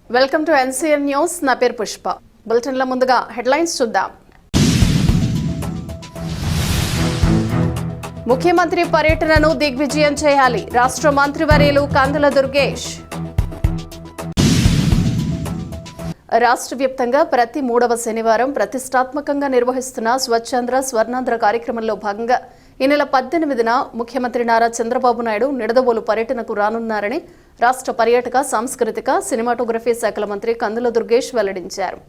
Welcome to NCN news. నా పేరు పుష్ప. బులెటిన్ల ముందుగా హెడ్లైన్స్ చూద్దాం. ముఖ్యమంత్రి పర్యటనను దిగ్విజయం చేయాలి. రాష్ట్ర మంత్రివర్యులు కందుల దుర్గేష్. రాష్ట్ర వ్యాప్తంగా ప్రతి 3వ శనివారం ప్రతిష్టాత్మకంగా నిర్వహిస్తున్న స్వచ్ఛాంధ్ర స్వర్ణాంధ్ర కార్యక్రమంలో భాగంగా ఈ నెల 18న ముఖ్యమంత్రి నారా చంద్రబాబు నాయుడు నిడదవోలు పర్యటనకు రానున్నారని రాష్ట్ర పర్యాటక, సాంస్కృతిక, సినిమాటోగ్రఫీ శాఖల మంత్రి కందుల దుర్గేష్ వెల్లడించారు.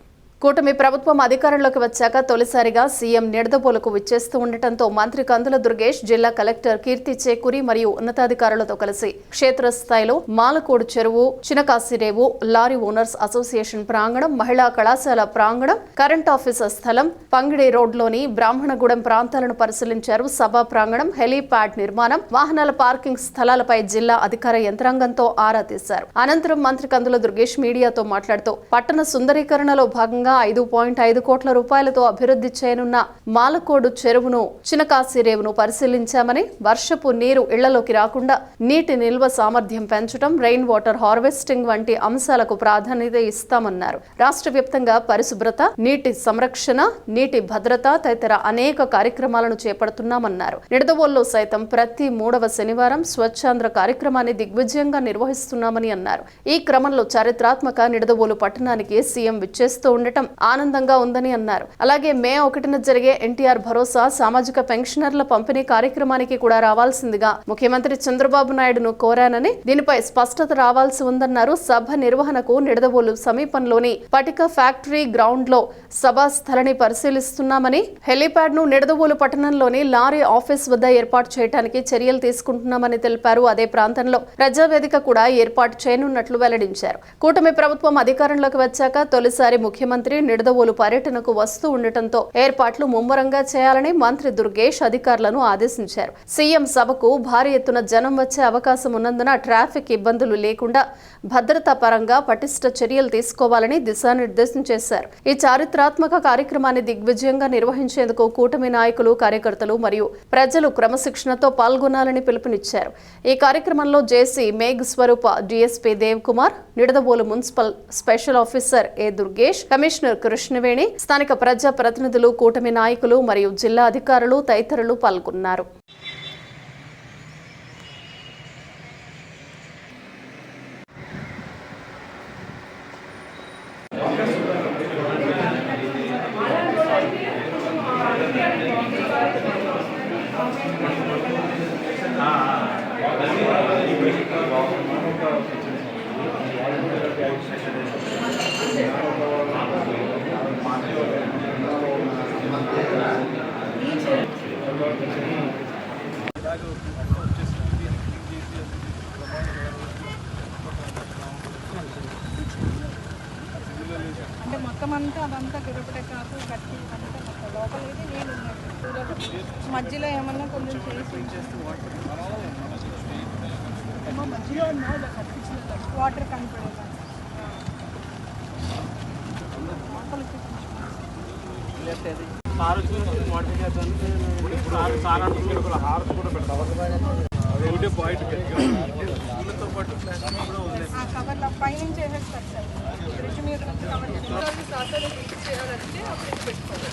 కూటమి ప్రభుత్వం అధికారంలోకి వచ్చాక తొలిసారిగా సీఎం నిడదవోలుకు విచ్చేస్తూ ఉండటంతో మంత్రి కందుల దుర్గేష్ జిల్లా కలెక్టర్ కీర్తి చేకూరి మరియు ఉన్నతాధికారులతో కలిసి క్షేత్రస్థాయిలో మాలకోడు చెరువు, చినకాసిరేవు, లారీ ఓనర్స్ అసోసియేషన్ ప్రాంగణం, మహిళా కళాశాల ప్రాంగణం, కరెంట్ ఆఫీస్ స్థలం, పంగిడి రోడ్లోని బ్రాహ్మణగూడెం ప్రాంతాలను పరిశీలించారు. సభా ప్రాంగణం, హెలీప్యాడ్ నిర్మాణం, వాహనాల పార్కింగ్ స్థలాలపై జిల్లా అధికార యంత్రాంగంతో ఆరా తీశారు. అనంతరం మంత్రి కందుల దుర్గేష్ మీడియాతో మాట్లాడుతూ పట్టణ సుందరీకరణలో భాగంగా 5.5 కోట్ల రూపాయలతో అభివృద్ధి చేయనున్న మాలకోడు చెరువును, చినకాసిరేవును పరిశీలించామని, వర్షపు నీరు ఇళ్లలోకి రాకుండా నీటి నిల్వ సామర్థ్యం పెంచడం, రెయిన్ వాటర్ హార్వెస్టింగ్ వంటి అంశాలకు ప్రాధాన్యత ఇస్తామన్నారు. రాష్ట్ర వ్యాప్తంగా పరిశుభ్రత, నీటి సంరక్షణ, నీటి భద్రత తదితర అనేక కార్యక్రమాలను చేపడుతున్నామన్నారు. నిడదవోలులో సైతం ప్రతి 3వ శనివారం స్వచ్ఛాంధ్ర కార్యక్రమాన్ని దిగ్విజయంగా నిర్వహిస్తున్నామని అన్నారు. ఈ క్రమంలో చారిత్రాత్మక నిడదవోలు పట్టణానికి సీఎం విచ్చేస్తూ ఉండటం ఆనందంగా ఉందని అన్నారు. అలాగే మే 1న జరిగే ఎన్టీఆర్ భరోసా సామాజిక పెన్షనర్ల పంపిణీ కార్యక్రమానికి కూడా రావాల్సిందిగా ముఖ్యమంత్రి చంద్రబాబు నాయుడును కోరానని, దీనిపై స్పష్టత రావాల్సి ఉందన్నారు. సభ నిర్వహణకు నిడదవోలు సమీపంలోని పటిక ఫ్యాక్టరీ గ్రౌండ్ లో సభా స్థలిని పరిశీలిస్తున్నామని, హెలీప్యాడ్ ను నిడదవోలు పట్టణంలోని లారీ ఆఫీస్ వద్ద ఏర్పాటు చేయడానికి చర్యలు తీసుకుంటున్నామని తెలిపారు. అదే ప్రాంతంలో ప్రజావేదిక కూడా ఏర్పాటు చేయనున్నట్లు వెల్లడించారు. కూటమి ప్రభుత్వం అధికారంలోకి వచ్చాక తొలిసారి ముఖ్యమంత్రి నిడదవోలు పర్యటనకు వస్తూ ఉండటంతో ఏర్పాట్లు ముమ్మరంగా చేయాలని మంత్రి దుర్గేష్ అధికారులను ఆదేశించారు. సీఎం సభకు భారీ ఎత్తున జనం వచ్చే అవకాశం ఉన్నందున ట్రాఫిక్ ఇబ్బందులు లేకుండా భద్రతా పరంగా పటిష్ట చర్యలు తీసుకోవాలని దిశానిర్దేశం చేశారు. ఈ చారిత్రాత్మక కార్యక్రమాన్ని దిగ్విజయంగా నిర్వహించేందుకు కూటమి నాయకులు, కార్యకర్తలు మరియు ప్రజలు క్రమశిక్షణతో పాల్గొనాలని పిలుపునిచ్చారు. ఈ కార్యక్రమంలో JC Megh Swarupa, DSP Dev Kumar, Nidadavolu municipal special officer A Durgesh, commissioner Krishnaveni, స్థానిక ప్రజా ప్రతినిధులు, కూటమి నాయకులు మరియు జిల్లా అధికారులు తదితరులు పాల్గొన్నారు. అంటే మొత్తం అంతా అదంతా గిరపటే కాదు, గట్టి అంతా మొత్తం లోపల అయితే నీళ్ళు ఉన్నట్టు మధ్యలో ఏమన్నా కొంచెం మధ్యలో వాటర్ కనపడేలా కవర్ల పైనుంచి వేసేస్తారు సార్. బ్రిడ్జ్ మీద చేయాలంటే అప్పుడు పెట్టుకోవాలి.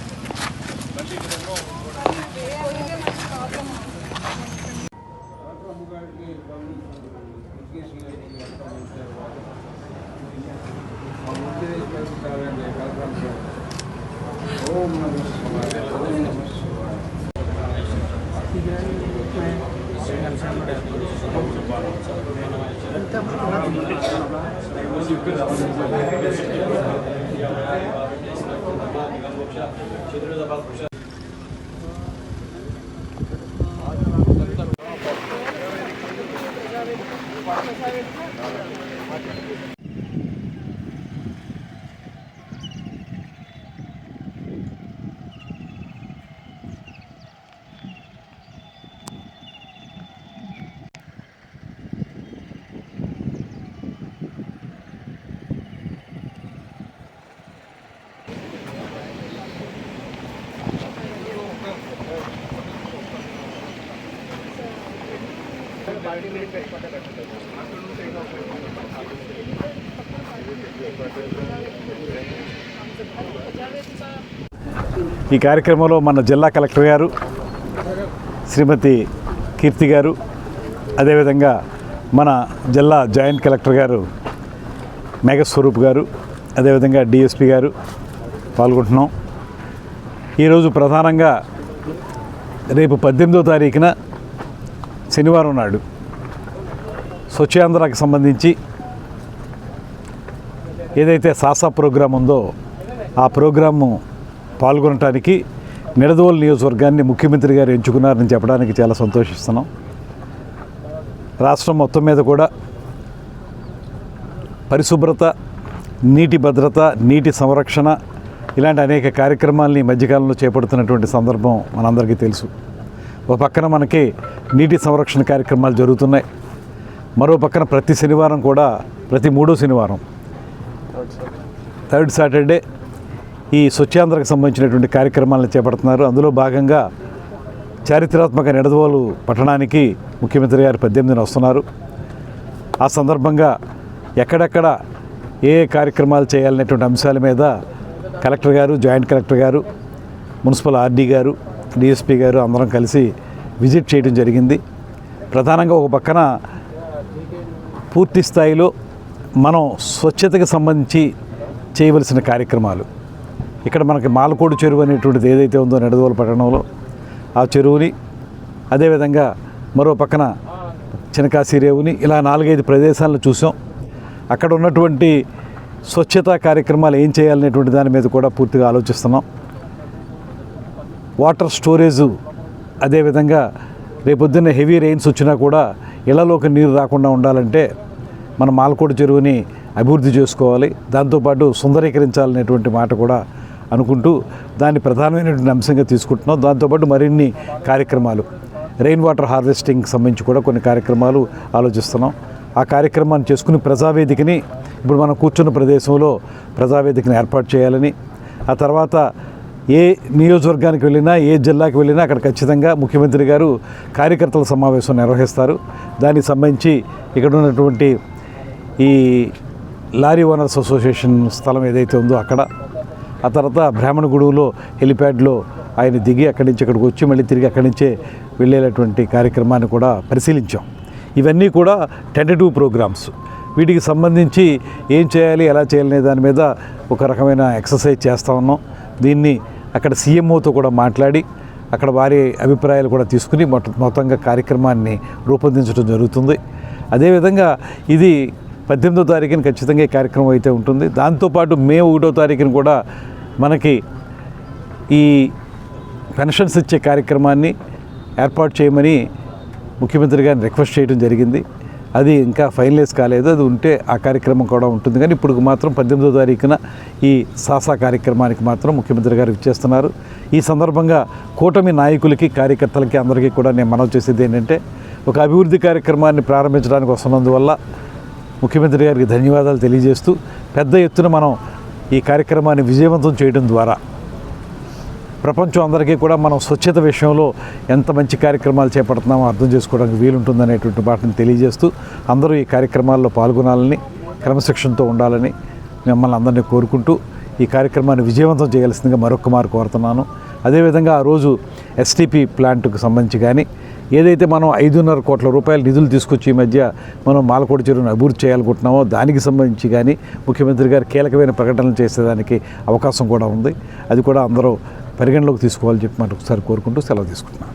पार्टी ఈ కార్యక్రమంలో మన జిల్లా కలెక్టర్ గారు శ్రీమతి కీర్తి గారు, అదేవిధంగా మన జిల్లా జాయింట్ కలెక్టర్ గారు మేఘస్వరూప్ గారు, అదేవిధంగా డిఎస్పి గారు పాల్గొంటున్నాం. ఈరోజు ప్రధానంగా రేపు 18వ తారీఖున శనివారం నాడు స్వచ్ఛాంధ్రకి సంబంధించి ఏదైతే సాసా ప్రోగ్రాం ఉందో ఆ ప్రోగ్రాము పాల్గొనడానికి నిడదవోలు నియోజకవర్గాన్ని ముఖ్యమంత్రి గారు ఎంచుకున్నారని చెప్పడానికి చాలా సంతోషిస్తున్నాం. రాష్ట్రం మొత్తం మీద కూడా పరిశుభ్రత, నీటి భద్రత, నీటి సంరక్షణ ఇలాంటి అనేక కార్యక్రమాలని మధ్యకాలంలో చేపడుతున్నటువంటి సందర్భం మనందరికీ తెలుసు. ఒక పక్కన మనకి నీటి సంరక్షణ కార్యక్రమాలు జరుగుతున్నాయి. మరో పక్కన ప్రతి శనివారం కూడా, ప్రతి 3వ శనివారం థర్డ్ సాటర్డే ఈ స్వచ్ఛాంధ్రకు సంబంధించినటువంటి కార్యక్రమాలను చేపడుతున్నారు. అందులో భాగంగా చారిత్రాత్మక నిడదవోలు పట్టణానికి ముఖ్యమంత్రి గారు 18న వస్తున్నారు. ఆ సందర్భంగా ఎక్కడెక్కడ ఏ కార్యక్రమాలు చేయాలనేటువంటి అంశాల మీద కలెక్టర్ గారు, జాయింట్ కలెక్టర్ గారు, మున్సిపల్ ఆర్డీ గారు, డిఎస్పీ గారు అందరం కలిసి విజిట్ చేయడం జరిగింది. ప్రధానంగా ఒక పక్కన పూర్తి స్థాయిలో మనం స్వచ్ఛతకు సంబంధించి చేయవలసిన కార్యక్రమాలు, ఇక్కడ మనకి మాలకోడు చెరువు అనేటువంటిది ఏదైతే ఉందో నిడదవోలు పట్టణంలో ఆ చెరువుని, అదేవిధంగా మరో పక్కన చినకాశీ రేవుని, ఇలా 4-5 ప్రదేశాలను చూసాం. అక్కడ ఉన్నటువంటి స్వచ్ఛతా కార్యక్రమాలు ఏం చేయాలనేటువంటి దాని మీద కూడా పూర్తిగా ఆలోచిస్తున్నాం. వాటర్ స్టోరేజు, అదేవిధంగా రేపొద్దున్న హెవీ రెయిన్స్ వచ్చినా కూడా ఇళ్లలోకి నీరు రాకుండా ఉండాలంటే మన మాలకోడు చెరువుని అభివృద్ధి చేసుకోవాలి, దాంతోపాటు సుందరీకరించాలనేటువంటి మాట కూడా అనుకుంటూ దాన్ని ప్రధానమైనటువంటి అంశంగా తీసుకుంటున్నాం. దాంతోపాటు మరిన్ని కార్యక్రమాలు, రెయిన్ వాటర్ హార్వెస్టింగ్కి సంబంధించి కూడా కొన్ని కార్యక్రమాలు ఆలోచిస్తున్నాం. ఆ కార్యక్రమాన్ని చేసుకుని ప్రజావేదికని ఇప్పుడు మనం కూర్చున్న ప్రదేశంలో ప్రజావేదికని ఏర్పాటు చేయాలని, ఆ తర్వాత ఏ నియోజకవర్గానికి వెళ్ళినా, ఏ జిల్లాకి వెళ్ళినా అక్కడ ఖచ్చితంగా ముఖ్యమంత్రి గారు కార్యకర్తల సమావేశం నిర్వహిస్తారు. దానికి సంబంధించి ఇక్కడ ఉన్నటువంటి ఈ లారీ ఓనర్స్ అసోసియేషన్ స్థలం ఏదైతే ఉందో అక్కడ, ఆ తర్వాత బ్రాహ్మణగూడెంలో హెలిప్యాడ్లో ఆయన దిగి అక్కడి నుంచి ఇక్కడికి వచ్చి మళ్ళీ తిరిగి అక్కడి నుంచే వెళ్ళేటటువంటి కార్యక్రమాన్ని కూడా పరిశీలించాం. ఇవన్నీ కూడా టెంటేటివ్ ప్రోగ్రామ్స్. వీటికి సంబంధించి ఏం చేయాలి, ఎలా చేయాలనే దాని మీద ఒక రకమైన ఎక్సర్సైజ్ చేస్తూ ఉన్నాం. దీన్ని అక్కడ సీఎంఓతో కూడా మాట్లాడి అక్కడ వారి అభిప్రాయాలు కూడా తీసుకుని మొత్తంగా కార్యక్రమాన్ని రూపొందించడం జరుగుతుంది. అదేవిధంగా ఇది 18వ తారీఖున ఖచ్చితంగా ఈ కార్యక్రమం అయితే ఉంటుంది. దాంతోపాటు మే 1వ తారీఖున కూడా మనకి ఈ పెన్షన్స్ ఇచ్చే కార్యక్రమాన్ని ఏర్పాటు చేయమని ముఖ్యమంత్రి గారిని రిక్వెస్ట్ చేయడం జరిగింది. అది ఇంకా ఫైనలైజ్ కాలేదు, అది ఉంటే ఆ కార్యక్రమం కూడా ఉంటుంది. కానీ ఇప్పుడు మాత్రం 18వ తారీఖున ఈ సాసా కార్యక్రమానికి మాత్రం ముఖ్యమంత్రి గారు ఇచ్చేస్తున్నారు. ఈ సందర్భంగా కూటమి నాయకులకి, కార్యకర్తలకి అందరికీ కూడా నేను మనవి చేసేది ఏంటంటే, ఒక అభివృద్ధి కార్యక్రమాన్ని ప్రారంభించడానికి వస్తున్నందువల్ల ముఖ్యమంత్రి గారికి ధన్యవాదాలు తెలియజేస్తూ, పెద్ద ఎత్తున మనం ఈ కార్యక్రమాన్ని విజయవంతం చేయడం ద్వారా ప్రపంచం అందరికీ కూడా మనం స్వచ్ఛత విషయంలో ఎంత మంచి కార్యక్రమాలు చేపడుతున్నామో అర్థం చేసుకోవడానికి వీలుంటుందనేటువంటి వాటిని తెలియజేస్తూ, అందరూ ఈ కార్యక్రమాల్లో పాల్గొనాలని, క్రమశిక్షణతో ఉండాలని మిమ్మల్ని అందరినీ కోరుకుంటూ ఈ కార్యక్రమాన్ని విజయవంతం చేయాల్సిందిగా మరొకమారు కోరుతున్నాను. అదేవిధంగా ఆ రోజు ఎస్టీపీ ప్లాంట్కు సంబంధించి కానీ ఏదైతే మనం 5.5 కోట్ల రూపాయల నిధులు తీసుకొచ్చి ఈ మధ్య మనం మాలకోడు చెరువును అభివృద్ధి చేయాలనుకుంటున్నామో దానికి సంబంధించి కానీ ముఖ్యమంత్రి గారు కీలకమైన ప్రకటనలు చేసేదానికి అవకాశం కూడా ఉంది. అది కూడా అందరూ పరిగణలోకి తీసుకోవాలని చెప్పి మనం ఒకసారి కోరుకుంటూ సెలవు తీసుకుంటున్నాను.